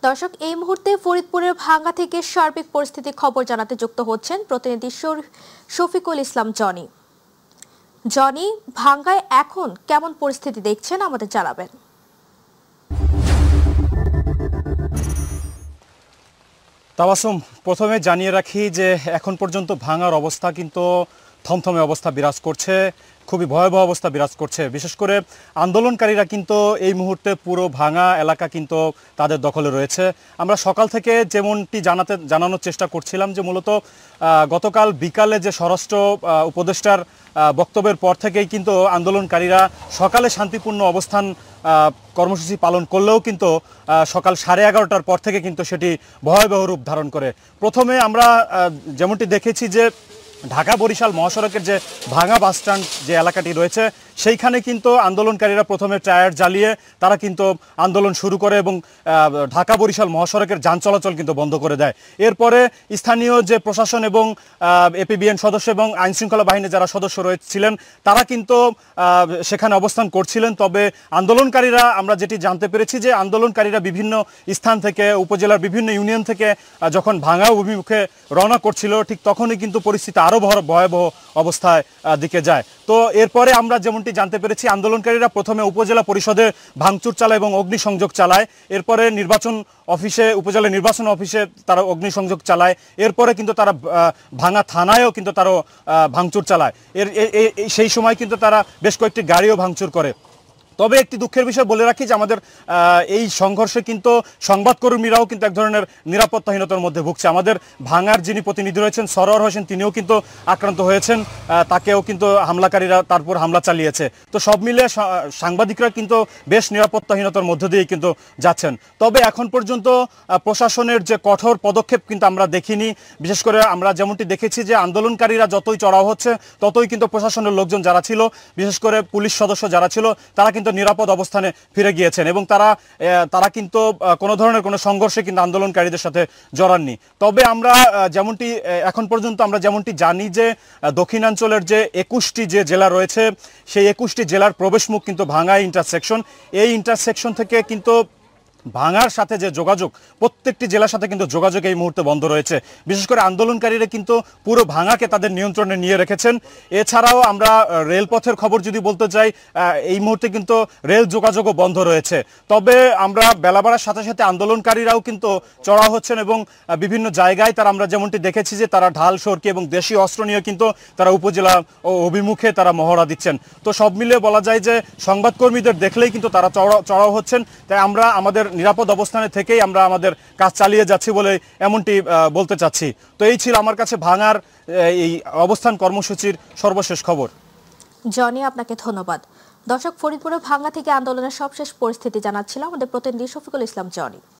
দর্শক, এই মুহূর্তে ফরিদপুরের ভাঙ্গা থেকে সার্বিক পরিস্থিতির খবর জানাতে যুক্ত হচ্ছেন প্রতিনিধি শফিকুল ইসলাম জনি। জনি, ভাঙ্গায় এখন কেমন পরিস্থিতি দেখছেন আমাদের জানাবেন। তাবাসুম, প্রথমে জানিয়ে রাখি যে এখন পর্যন্ত ভাঙ্গার অবস্থা কিন্তু থমথমে অবস্থা বিরাজ করছে, খুবই ভয়াবহ অবস্থা বিরাজ করছে। বিশেষ করে আন্দোলনকারীরা কিন্তু এই মুহূর্তে পুরো ভাঙ্গা এলাকা কিন্তু তাদের দখলে রয়েছে। আমরা সকাল থেকে যেমনটি জানানোর চেষ্টা করছিলাম যে মূলত গতকাল বিকালে যে স্বরাষ্ট্র উপদেষ্টার বক্তব্যের পর থেকেই কিন্তু আন্দোলনকারীরা সকালে শান্তিপূর্ণ অবস্থান কর্মসূচি পালন করলেও কিন্তু সকাল 11:30টার পর থেকে কিন্তু সেটি ভয়াবহ রূপ ধারণ করে। প্রথমে আমরা যেমনটি দেখেছি যে ঢাকা বরিশাল মহাসড়কের যে ভাঙ্গা বাসস্ট্যান্ড যে এলাকাটি রয়েছে সেইখানে কিন্তু আন্দোলনকারীরা প্রথমে টায়ার জ্বালিয়ে তারা কিন্তু আন্দোলন শুরু করে এবং ঢাকা বরিশাল মহাসড়কের যান চলাচল কিন্তু বন্ধ করে দেয়। এরপরে স্থানীয় যে প্রশাসন এবং এপিবিএন সদস্য এবং আইনশৃঙ্খলা বাহিনীর যারা সদস্য রয়েছিলেন তারা কিন্তু সেখানে অবস্থান করছিলেন। তবে আন্দোলনকারীরা, আমরা যেটি জানতে পেরেছি যে আন্দোলনকারীরা বিভিন্ন স্থান থেকে, উপজেলার বিভিন্ন ইউনিয়ন থেকে যখন ভাঙ্গা অভিমুখে রওনা করছিল ঠিক তখনই কিন্তু পরিস্থিতি আরও ভয়াবহ অবস্থায় দিকে যায়। তো এরপরে আমরা যেমনটি জানতে পেরেছি আন্দোলনকারীরা প্রথমে উপজেলা পরিষদে ভাঙচুর চালায় এবং অগ্নিসংযোগ চালায়। এরপরে উপজেলা নির্বাচন অফিসে তারা অগ্নিসংযোগ চালায়। এরপরে কিন্তু তারা ভাঙ্গা থানায়ও কিন্তু তারা ভাঙচুর চালায়। সেই সময় কিন্তু তারা বেশ কয়েকটি গাড়িও ভাঙচুর করে। তবে একটি দুঃখের বিষয় বলে রাখি যে আমাদের এই সংঘর্ষে কিন্তু সংবাদকর্মীরাও কিন্তু এক ধরনের নিরাপত্তাহীনতার মধ্যে ভুগছে। আমাদের ভাঙ্গার যিনি প্রতিনিধি রয়েছেন সরোয়ার হোসেন, তিনিও কিন্তু আক্রান্ত হয়েছেন, তাকেও কিন্তু হামলাকারীরা তারপর হামলা চালিয়েছে। তো সব মিলে সাংবাদিকরা কিন্তু বেশ নিরাপত্তাহীনতার মধ্য দিয়ে কিন্তু যাচ্ছেন। তবে এখন পর্যন্ত প্রশাসনের যে কঠোর পদক্ষেপ কিন্তু আমরা দেখিনি। বিশেষ করে আমরা যেমনটি দেখেছি যে আন্দোলনকারীরা যতই চড়াও হচ্ছে ততই কিন্তু প্রশাসনের লোকজন যারা ছিল, বিশেষ করে পুলিশ সদস্য যারা ছিল, তারা কিন্তু নিরাপদ অবস্থানে ফিরে গিয়েছেন এবং তারা কিন্তু কোনো ধরনের কোনো সংঘর্ষে কিন্তু আন্দোলনকারীদের সাথে জড়াননি। তবে আমরা যেমনটি এখন পর্যন্ত আমরা যেমনটি জানি যে দক্ষিণাঞ্চলের যে 21টি যে জেলা রয়েছে সেই 21টি জেলার প্রবেশমুখ কিন্তু ভাঙ্গা ইন্টারসেকশন। এই ইন্টারসেকশন থেকে কিন্তু ভাঙ্গার সাথে যে যোগাযোগ, প্রত্যেকটি জেলার সাথে কিন্তু যোগাযোগ এই মুহূর্তে বন্ধ রয়েছে। বিশেষ করে আন্দোলনকারীরা কিন্তু পুরো ভাঙ্গাকে তাদের নিয়ন্ত্রণে নিয়ে রেখেছেন। এছাড়াও আমরা রেলপথের খবর যদি বলতে চাই, এই মুহূর্তে কিন্তু রেল যোগাযোগও বন্ধ রয়েছে। তবে আমরা বেলা বাড়ার সাথে সাথে আন্দোলনকারীরাও কিন্তু চড়াও হচ্ছেন এবং বিভিন্ন জায়গায় আমরা যেমনটি দেখেছি যে তারা ঢাল, সরকি এবং দেশীয় অস্ত্র নিয়ে কিন্তু তারা উপজেলা ও অভিমুখে তারা মহড়া দিচ্ছেন। তো সব মিলিয়ে বলা যায় যে সংবাদকর্মীদের দেখলেই কিন্তু তারা চড়াও হচ্ছেন। তাই আমরা আমাদের নিরাপদ অবস্থানে থেকেই আমরা আমাদের কাজ চালিয়ে যাচ্ছি বলে এমনটি বলতে চাচ্ছি। তো এই ছিল আমার কাছে ভাঙ্গার এই অবস্থান কর্মসূচির সর্বশেষ খবর। জনি, আপনাকে ধন্যবাদ। দর্শক, ফরিদপুরের ভাঙ্গা থেকে আন্দোলনের সবশেষ পরিস্থিতি জানাচ্ছিল আমাদের প্রতিনিধি শফিকুল ইসলাম জনি।